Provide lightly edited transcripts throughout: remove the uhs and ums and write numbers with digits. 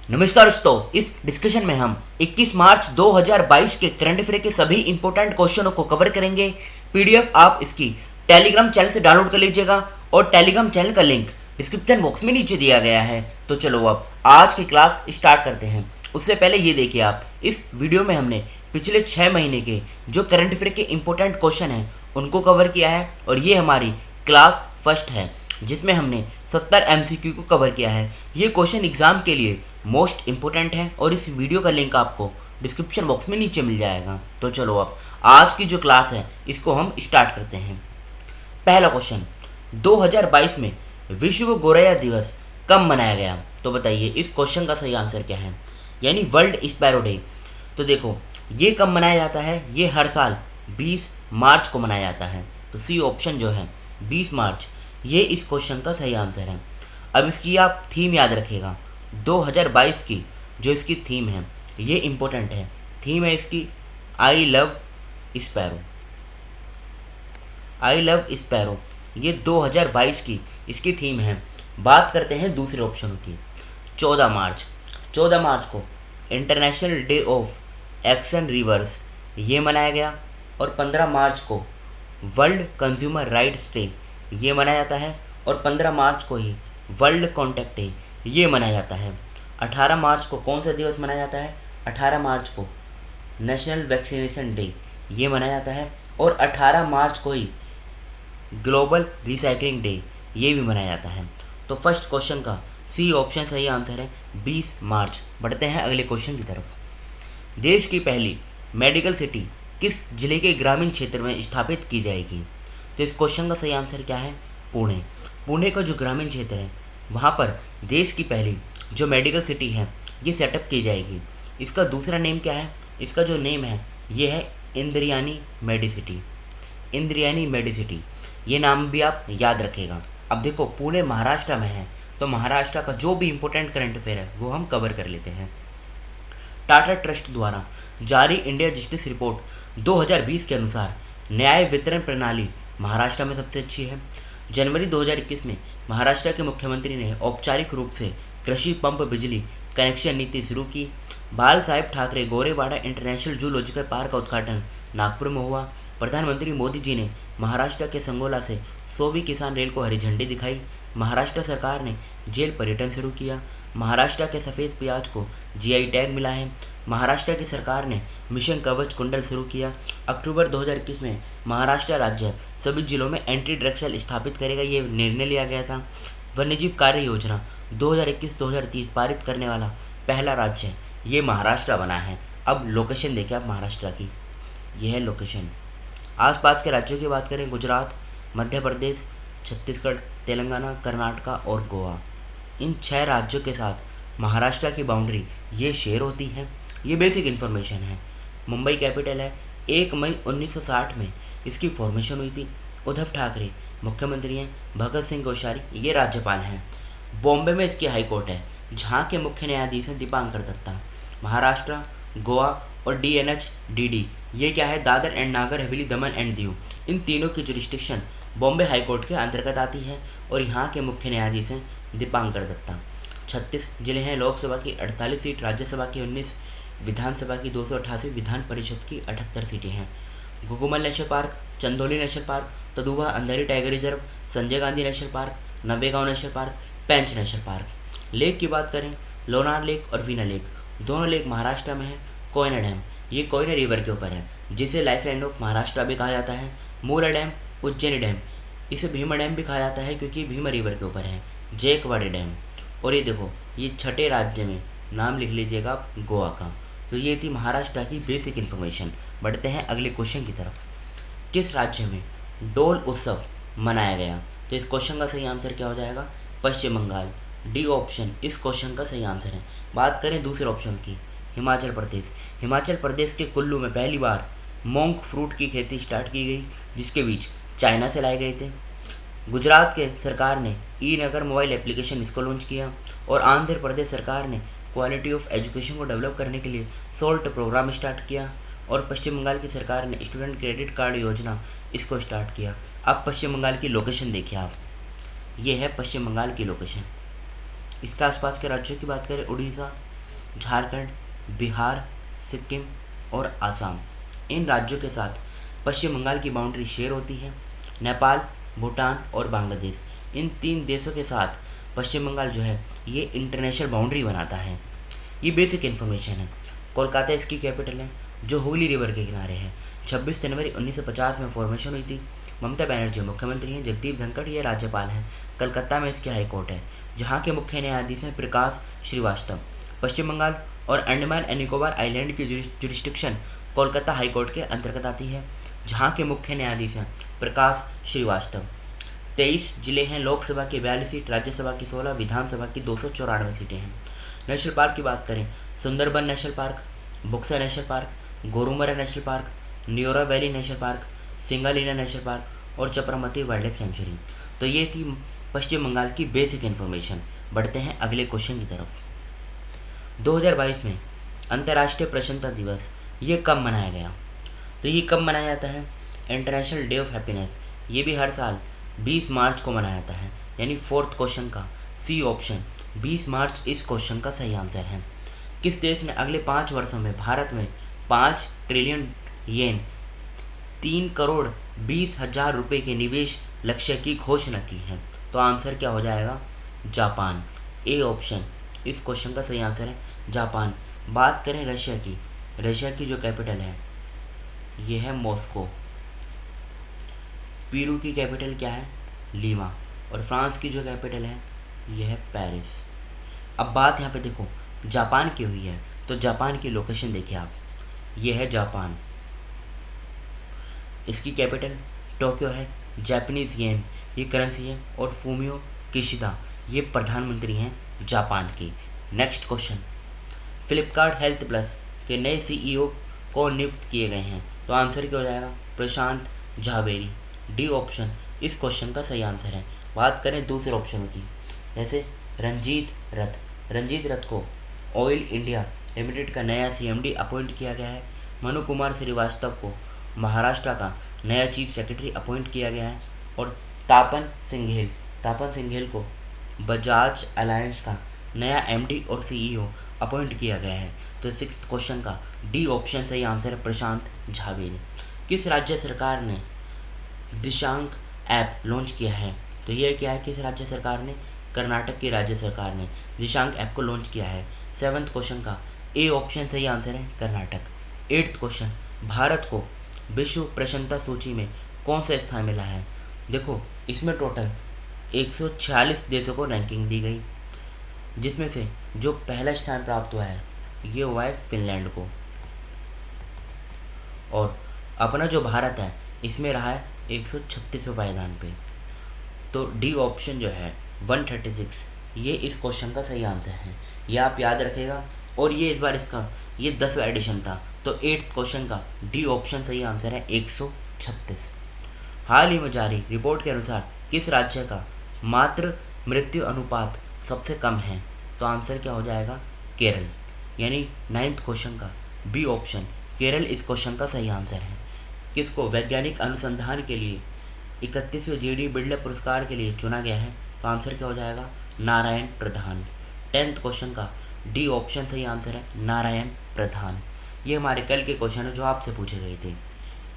नमस्कार दोस्तों, इस डिस्कशन में हम 21 मार्च 2022 के करंट अफेयर के सभी इंपॉर्टेंट क्वेश्चनों को कवर करेंगे। पीडीएफ आप इसकी टेलीग्राम चैनल से डाउनलोड कर लीजिएगा और टेलीग्राम चैनल का लिंक डिस्क्रिप्शन बॉक्स में नीचे दिया गया है। तो चलो अब आज की क्लास स्टार्ट करते हैं। उससे पहले ये देखिए, आप इस वीडियो में हमने पिछले 6 महीने के जो करंट अफेयर के इंपॉर्टेंट क्वेश्चन हैं उनको कवर किया है और ये हमारी क्लास फर्स्ट है जिसमें हमने 70 एमसीक्यू को कवर किया है। ये क्वेश्चन एग्जाम के लिए मोस्ट इंपोर्टेंट है और इस वीडियो का लिंक आपको डिस्क्रिप्शन बॉक्स में नीचे मिल जाएगा। तो चलो अब आज की जो क्लास है इसको हम स्टार्ट करते हैं। पहला क्वेश्चन, 2022 में विश्व गोरैया दिवस कब मनाया गया? तो बताइए इस क्वेश्चन का सही आंसर क्या है, यानी वर्ल्ड स्पैरो डे। तो देखो ये कब मनाया जाता है, ये हर साल 20 मार्च को मनाया जाता है। तो सी ऑप्शन जो है 20 मार्च, ये इस क्वेश्चन का सही आंसर है। अब इसकी आप थीम याद रखिएगा, 2022 की जो इसकी थीम है ये इम्पोर्टेंट है। थीम है इसकी I love sparrow, I love sparrow, ये 2022 की इसकी थीम है। बात करते हैं दूसरे ऑप्शन की। 14 मार्च, 14 मार्च को international day of action reverse ये मनाया गया और 15 मार्च को वर्ल्ड कंज्यूमर राइट्स डे ये मनाया जाता है और 15 मार्च को ही वर्ल्ड कॉन्टैक्ट डे ये मनाया जाता है। 18 मार्च को कौन सा दिवस मनाया जाता है? 18 मार्च को नेशनल वैक्सीनेशन डे ये मनाया जाता है और 18 मार्च को ही ग्लोबल रिसाइकलिंग डे ये भी मनाया जाता है। तो फर्स्ट क्वेश्चन का सी ऑप्शन सही आंसर है 20 मार्च। बढ़ते हैं अगले क्वेश्चन की तरफ। देश की पहली मेडिकल सिटी किस जिले के ग्रामीण क्षेत्र में स्थापित की जाएगी? तो इस क्वेश्चन का सही आंसर क्या है? पुणे। पुणे का जो ग्रामीण क्षेत्र है वहाँ पर देश की पहली जो मेडिकल सिटी है ये सेटअप की जाएगी। इसका दूसरा नेम क्या है? इसका जो नेम है ये है इंद्रियानी मेडिसिटी, इंद्रियानी मेडिसिटी, ये नाम भी आप याद रखेगा। अब देखो पुणे महाराष्ट्र में है तो महाराष्ट्र का जो भी इंपॉर्टेंट करंट अफेयर है वो हम कवर कर लेते हैं। टाटा ट्रस्ट द्वारा जारी इंडिया जस्टिस रिपोर्ट 2020 के अनुसार न्याय वितरण प्रणाली महाराष्ट्र में सबसे अच्छी है। जनवरी 2021 में महाराष्ट्र के मुख्यमंत्री ने औपचारिक रूप से कृषि पंप बिजली कनेक्शन नीति शुरू की। Bal Saheb Thackeray Gorewada international zoological park का उद्घाटन नागपुर में हुआ। प्रधानमंत्री मोदी जी ने महाराष्ट्र के संगोला से 100वीं किसान रेल को हरी झंडी दिखाई। महाराष्ट्र सरकार ने जेल पर्यटन शुरू किया। महाराष्ट्र के सफ़ेद प्याज को जीआई टैग मिला है। महाराष्ट्र की सरकार ने मिशन कवच कुंडल शुरू किया। अक्टूबर 2021 में महाराष्ट्र राज्य सभी जिलों में एंटी ड्रग सेल स्थापित करेगा, ये निर्णय लिया गया था। वन्यजीव कार्य योजना 2021-2030 पारित करने वाला पहला राज्य ये महाराष्ट्र बना है। अब लोकेशन देखिए आप महाराष्ट्र की, यह है लोकेशन। आसपास के राज्यों की बात करें, गुजरात, मध्य प्रदेश, छत्तीसगढ़, तेलंगाना, कर्नाटका और गोवा, इन 6 राज्यों के साथ महाराष्ट्र की बाउंड्री ये शेयर होती है। ये बेसिक इन्फॉर्मेशन है। मुंबई कैपिटल है। 1 मई 1960 में इसकी फॉर्मेशन हुई थी। उद्धव ठाकरे मुख्यमंत्री हैं। भगत सिंह कोश्यारी ये राज्यपाल हैं। बॉम्बे में इसकी हाई कोर्ट है जहाँ के मुख्य न्यायाधीश हैं दीपांकर दत्ता। महाराष्ट्र, गोवा और DNH-DD ये क्या है? Dadar and Nagar Haveli, Daman and Diu, इन तीनों की जुरिस्डिक्शन बॉम्बे हाई कोर्ट के अंतर्गत आती है और यहाँ के मुख्य न्यायाधीश हैं दीपांकर दत्ता। 36 जिले हैं। लोकसभा की 48 सीट, राज्यसभा की 19, विधानसभा की 288, विधान परिषद की 78 सीटें हैं। Ghughumal national park, Chandoli national park, Tadoba Andhari tiger reserve, Sanjay Gandhi national park, Navegaon national park, Pench national park. Lake की बात करें, लोनार लेक और वीना लेक, दोनों लेक महाराष्ट्र में है। कोयना डैम ये कोयना रिवर के ऊपर है जिसे लाइफ लाइन ऑफ महाराष्ट्र भी कहा जाता है। मूला डैम, उज्जैनी डैम, इसे भीमा डैम भी कहा जाता है क्योंकि भीमा रिवर के ऊपर है। जेकवाड़ी डैम। और ये देखो ये 6ठे राज्य में नाम लिख लीजिएगा आप गोवा का। तो ये थी महाराष्ट्र की बेसिक इन्फॉर्मेशन। बढ़ते हैं अगले क्वेश्चन की तरफ। किस राज्य में डोल उत्सव मनाया गया? तो इस क्वेश्चन का सही आंसर क्या हो जाएगा? पश्चिम बंगाल। डी ऑप्शन इस क्वेश्चन का सही आंसर है। बात करें दूसरे ऑप्शन की, हिमाचल प्रदेश। हिमाचल प्रदेश के कुल्लू में पहली बार मोंक फ्रूट की खेती स्टार्ट की गई जिसके बीज चाइना से लाए गए थे। गुजरात के सरकार ने ई नगर मोबाइल एप्लीकेशन इसको लॉन्च किया और आंध्र प्रदेश सरकार ने क्वालिटी ऑफ एजुकेशन को डेवलप करने के लिए सोल्ट प्रोग्राम स्टार्ट किया और पश्चिम बंगाल की सरकार ने स्टूडेंट क्रेडिट कार्ड योजना इसको स्टार्ट किया। अब पश्चिम बंगाल की लोकेशन देखिए आप, ये है पश्चिम बंगाल की लोकेशन। इसके आसपास के राज्यों की बात करें, उड़ीसा, झारखंड, बिहार, सिक्किम और आसाम। इन राज्यों के साथ पश्चिम बंगाल की बाउंड्री शेयर होती है। नेपाल, भूटान और बांग्लादेश, इन 3 देशों के साथ पश्चिम बंगाल जो है ये इंटरनेशनल बाउंड्री बनाता है। ये बेसिक इन्फॉर्मेशन है। कोलकाता इसकी कैपिटल है जो हुगली रिवर के किनारे है। 26 जनवरी 1950 में फॉर्मेशन हुई थी। ममता बनर्जी मुख्यमंत्री हैं, जगदीप धनखड़ ये राज्यपाल हैं। कलकत्ता में इसके हाई कोर्ट है जहाँ के मुख्य न्यायाधीश हैं प्रकाश श्रीवास्तव। पश्चिम बंगाल और अंडमान एंड निकोबार आइलैंड की जुरिस्डिक्शन कोलकाता हाई कोर्ट के अंतर्गत आती है जहाँ के मुख्य न्यायाधीश हैं प्रकाश श्रीवास्तव। 23 जिले हैं, लोकसभा की 42 सीट, राज्यसभा की 16, विधानसभा की 294 सीटें हैं। नेशनल पार्क की बात करें, Sundarban national park, Buxa national park, Gorumara national park, Neora valley national park, Singalila national park और चपरामती वाइल्ड लाइफ सेंचुरी। तो ये थी पश्चिम बंगाल की बेसिक इन्फॉर्मेशन। बढ़ते हैं अगले क्वेश्चन की तरफ। 2022 में अंतर्राष्ट्रीय प्रसन्नता दिवस ये कब मनाया गया? तो ये कब मनाया जाता है? इंटरनेशनल डे ऑफ हैप्पीनेस, ये भी हर साल 20 मार्च को मनाया जाता है। यानी 4th क्वेश्चन का सी ऑप्शन 20 मार्च इस क्वेश्चन का सही आंसर है। किस देश ने अगले 5 वर्षों में भारत में 5 ट्रिलियन येन 3 करोड़ 20 हजार रुपये के निवेश लक्ष्य की घोषणा की है? तो आंसर क्या हो जाएगा? जापान। ए ऑप्शन इस क्वेश्चन का सही आंसर है जापान। बात करें रशिया की, रशिया की जो कैपिटल है ये है मॉस्को। पेरू की कैपिटल क्या है? लीमा। और फ्रांस की जो कैपिटल है ये है पेरिस। अब बात यहाँ पे देखो जापान की हुई है तो जापान की लोकेशन देखिए आप, ये है जापान। इसकी कैपिटल टोक्यो है। जापानीज येन ये करेंसी है और फूमियो किशिदा ये प्रधानमंत्री हैं जापान की। Next question, Flipkart health plus के नए सीईओ को नियुक्त किए गए हैं? तो आंसर क्या हो जाएगा? प्रशांत झावेरी। डी ऑप्शन इस क्वेश्चन का सही आंसर है। बात करें दूसरे ऑप्शनों की, जैसे रंजीत रथ को ऑयल इंडिया लिमिटेड का नया सीएमडी अपॉइंट किया गया है। मनु कुमार श्रीवास्तव को महाराष्ट्र का नया चीफ सेक्रेटरी अपॉइंट किया गया है। और तापन सिंघेल को बजाज अलायंस का नया एमडी और सीईओ अपॉइंट किया गया है। तो 6th क्वेश्चन का डी ऑप्शन सही आंसर है प्रशांत झावेरी। किस राज्य सरकार ने दिशांक ऐप लॉन्च किया है? तो यह क्या है? किस राज्य सरकार ने? कर्नाटक की राज्य सरकार ने दिशांक ऐप को लॉन्च किया है। 7th क्वेश्चन का ए ऑप्शन सही आंसर है कर्नाटक। 8th क्वेश्चन, भारत को विश्व प्रसन्नता सूची में कौन सा स्थान मिला है? देखो इसमें टोटल 146 देशों को रैंकिंग दी गई, जिसमें से जो पहला स्थान प्राप्त हुआ है ये हुआ है फिनलैंड को। और अपना जो भारत है इसमें रहा है 136वें पायदान पे। तो डी ऑप्शन जो है 136 ये इस क्वेश्चन का सही आंसर है। ये आप याद रखेगा। और ये इस बार इसका ये 10वां एडिशन था। तो 8th क्वेश्चन का डी ऑप्शन सही आंसर है 136। हाल ही में जारी रिपोर्ट के अनुसार किस राज्य का मातृ मृत्यु अनुपात सबसे कम है? तो आंसर क्या हो जाएगा? केरल। यानी 9th क्वेश्चन का बी ऑप्शन केरल इस क्वेश्चन का सही आंसर है। किसको वैज्ञानिक अनुसंधान के लिए 31वें जीडी बिल्डर पुरस्कार के लिए चुना गया है? तो आंसर क्या हो जाएगा? नारायण प्रधान। 10th क्वेश्चन का डी ऑप्शन सही आंसर है नारायण प्रधान। ये हमारे कल के क्वेश्चन है जो आपसे पूछे गए थे।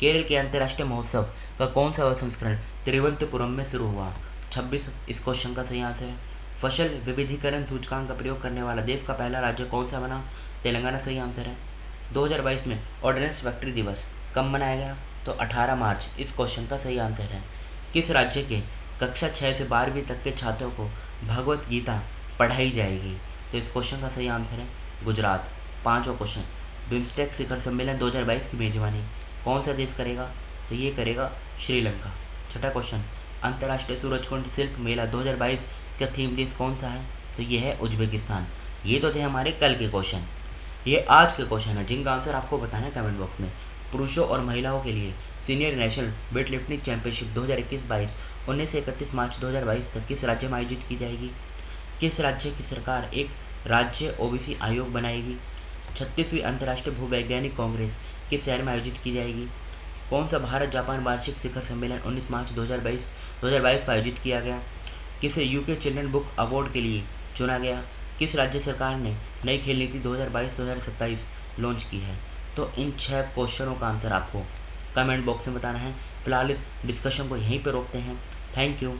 केरल के अंतर्राष्ट्रीय महोत्सव का कौन सा संस्करण तिरुवनंतपुरम में शुरू हुआ? 26 इस क्वेश्चन का सही आंसर है। फसल विविधीकरण सूचकांक का प्रयोग करने वाला देश का पहला राज्य कौन सा बना? तेलंगाना सही आंसर है। 2022 में ऑर्डिनेंस फैक्ट्री दिवस कब मनाया गया? तो 18 मार्च इस क्वेश्चन का सही आंसर है। किस राज्य के कक्षा 6 से 12वीं तक के छात्रों को भगवत गीता पढ़ाई जाएगी? तो इस क्वेश्चन का सही आंसर है गुजरात। 5वां क्वेश्चन, बिम्स्टेक शिखर सम्मेलन 2022 की मेजबानी कौन सा देश करेगा? तो ये करेगा श्रीलंका। 6वां क्वेश्चन, अंतर्राष्ट्रीय सूरजकुंड शिल्प मेला 2022 का थीम देश कौन सा है? तो ये है उज्बेकिस्तान। ये तो थे हमारे कल के क्वेश्चन। ये आज के क्वेश्चन है जिनका आंसर आपको बताना है कमेंट बॉक्स में। पुरुषों और महिलाओं के लिए senior national weight lifting championship 2021-22 19 से 31 मार्च 2022 तक किस राज्य में आयोजित की जाएगी? किस राज्य की सरकार एक राज्य ओबीसी आयोग बनाएगी? 36वीं अंतर्राष्ट्रीय भूवैज्ञानिक कांग्रेस किस शहर में आयोजित की जाएगी? कौन सा भारत जापान वार्षिक शिखर सम्मेलन 19 मार्च 2022 को आयोजित किया गया? किसे यूके चिल्ड्रन बुक अवार्ड के लिए चुना गया? किस राज्य सरकार ने नई खेल नीति 2022-2027 लॉन्च की है? तो इन 6 क्वेश्चनों का आंसर आपको कमेंट बॉक्स में बताना है। फिलहाल इस डिस्कशन को यहीं पर रोकते हैं। Thank you.